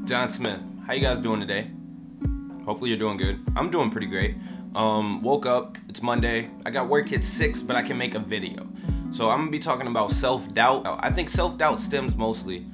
John Smith. How you guys doing today? Hopefully you're doing good. I'm doing pretty great. Woke up, it's Monday. I got work at 6, but I can make a video. So I'm gonna be talking about self-doubt. I think self-doubt stems mostly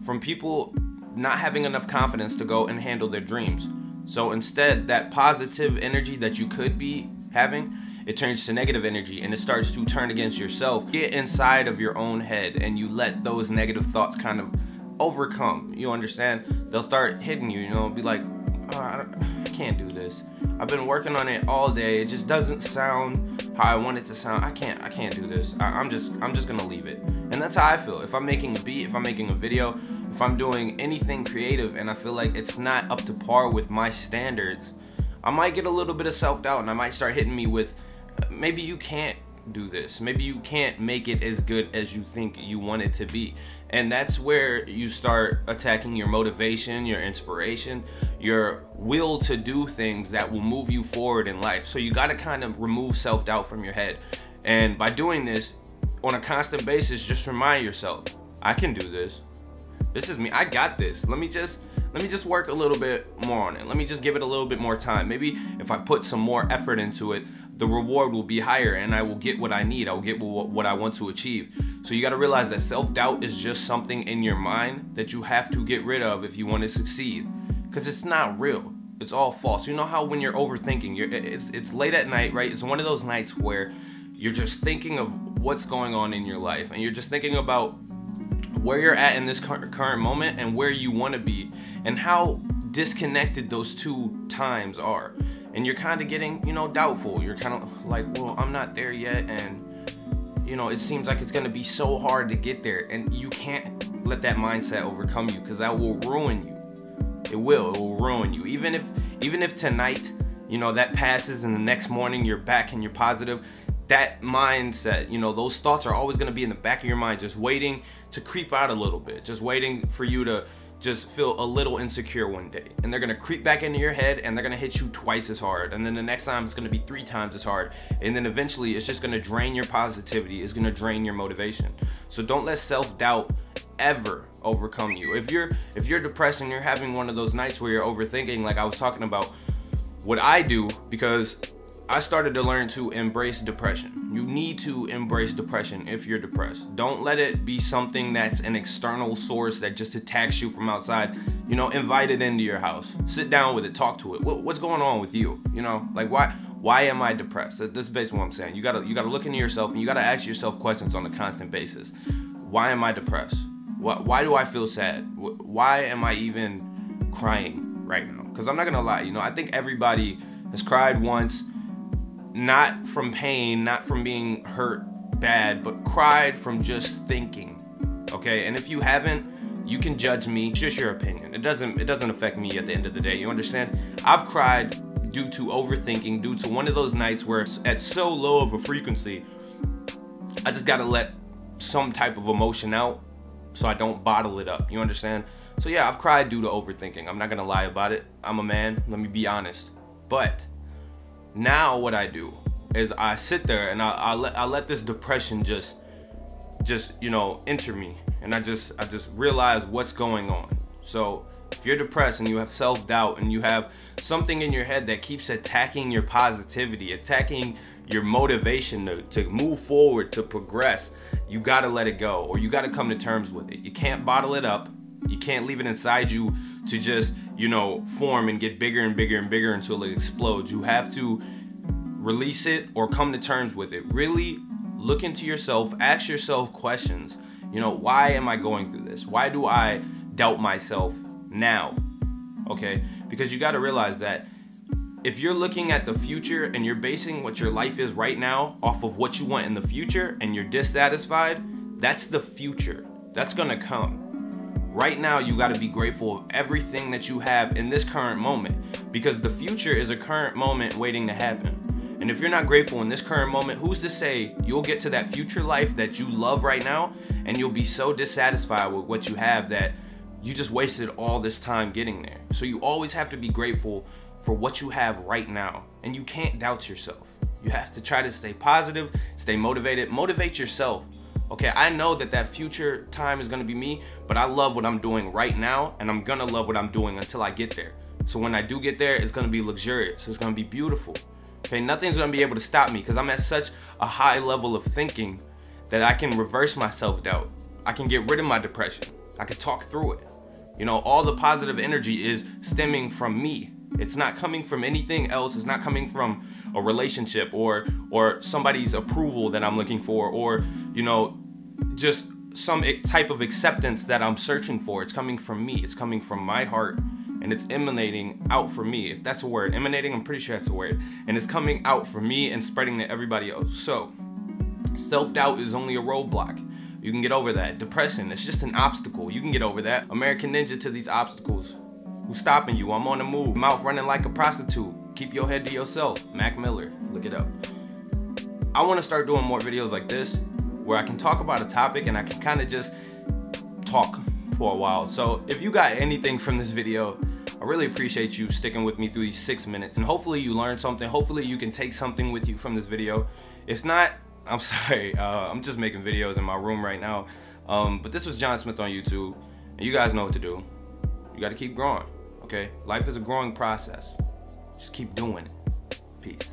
from people not having enough confidence to go and handle their dreams. So instead, that positive energy that you could be having, it turns to negative energy and it starts to turn against yourself. Get inside of your own head and you let those negative thoughts kind of overcome. You understand? They'll start hitting you, be like, oh, I can't do this. I've been working on it all day. It just doesn't sound how I want it to sound. I can't do this. I'm just gonna leave it. And that's how I feel. If I'm making a beat, if I'm making a video, if I'm doing anything creative and I feel like it's not up to par with my standards, I might get a little bit of self-doubt and I might start hitting me with, maybe you can't do this. Maybe you can't make it as good as you think you want it to be. And that's where you start attacking your motivation, your inspiration, your will to do things that will move you forward in life. So you got to kind of remove self-doubt from your head. And by doing this on a constant basis, just remind yourself, I can do this. This is me. I got this. Let me just work a little bit more on it. Let me just give it a little bit more time. Maybe if I put some more effort into it, the reward will be higher and I will get what I need. I will get what I want to achieve. So you got to realize that self-doubt is just something in your mind that you have to get rid of if you want to succeed, because it's not real. It's all false. You know how when you're overthinking, it's late at night, right? It's one of those nights where you're just thinking of what's going on in your life and you're just thinking about where you're at in this current moment and where you want to be and how disconnected those two times are. And you're kind of getting, doubtful. You're kind of like, well, I'm not there yet. And, it seems like it's going to be so hard to get there. And you can't let that mindset overcome you, because that will ruin you. It will ruin you. Even if tonight, that passes and the next morning you're back and you're positive, that mindset, those thoughts are always going to be in the back of your mind, just waiting to creep out a little bit, just waiting for you to just feel a little insecure one day. And they're going to creep back into your head and they're going to hit you twice as hard. And then the next time it's going to be 3 times as hard. And then eventually it's just going to drain your positivity. It's going to drain your motivation. So don't let self-doubt ever overcome you. If you're depressed and you're having one of those nights where you're overthinking, like I was talking about, what I do, because I started to learn to embrace depression. You need to embrace depression if you're depressed. Don't let it be something that's an external source that just attacks you from outside. Invite it into your house. Sit down with it, talk to it. What's going on with you? Like why am I depressed? That's basically what I'm saying. You gotta look into yourself and you gotta ask yourself questions on a constant basis. Why am I depressed? Why do I feel sad? Why am I even crying right now? Because I'm not gonna lie, I think everybody has cried once. Not from pain, not from being hurt bad, but cried from just thinking. Okay, and if you haven't, you can judge me. It's just your opinion. It doesn't affect me at the end of the day. You understand? I've cried due to overthinking, due to one of those nights where it's at so low of a frequency, I just gotta let some type of emotion out so I don't bottle it up. You understand? So yeah, I've cried due to overthinking. I'm not gonna lie about it. I'm a man. Let me be honest. But now what I do is I sit there and I let this depression just enter me, and I just realize what's going on. So if you're depressed and you have self-doubt and you have something in your head that keeps attacking your positivity, attacking your motivation to move forward, to progress, you gotta let it go, or you gotta come to terms with it. You can't bottle it up. You can't leave it inside you to just form and get bigger and bigger and bigger until it explodes. You have to release it or come to terms with it. Really look into yourself, ask yourself questions. Why am I going through this? Why do I doubt myself now? Okay, because you got to realize that if you're looking at the future and you're basing what your life is right now off of what you want in the future and you're dissatisfied, that's the future. That's gonna come. Right now, you got to be grateful of everything that you have in this current moment, because the future is a current moment waiting to happen. And if you're not grateful in this current moment, who's to say you'll get to that future life that you love right now and you'll be so dissatisfied with what you have that you just wasted all this time getting there. So you always have to be grateful for what you have right now, and you can't doubt yourself. You have to try to stay positive, stay motivated, motivate yourself. Okay, I know that that future time is gonna be me, but I love what I'm doing right now, and I'm gonna love what I'm doing until I get there. So when I do get there, it's gonna be luxurious, it's gonna be beautiful. Okay, nothing's gonna be able to stop me because I'm at such a high level of thinking that I can reverse my self-doubt. I can get rid of my depression. I can talk through it. You know, all the positive energy is stemming from me. It's not coming from anything else. It's not coming from a relationship or somebody's approval that I'm looking for, or, you know, just some type of acceptance that I'm searching for. It's coming from me. It's coming from my heart, and it's emanating out from me. If that's a word, emanating, I'm pretty sure that's a word. And it's coming out from me and spreading to everybody else. So self-doubt is only a roadblock. You can get over that. Depression, it's just an obstacle. You can get over that. American Ninja to these obstacles. Who's stopping you? I'm on the move. Mouth running like a prostitute. Keep your head to yourself. Mac Miller, look it up. I want to start doing more videos like this where I can talk about a topic and I can kind of just talk for a while. So if you got anything from this video, I really appreciate you sticking with me through these 6 minutes, and hopefully you learned something. Hopefully you can take something with you from this video. If not, I'm sorry. I'm just making videos in my room right now. But this was Jon Smith on YouTube, and you guys know what to do. You got to keep growing, okay? Life is a growing process. Just keep doing it. Peace.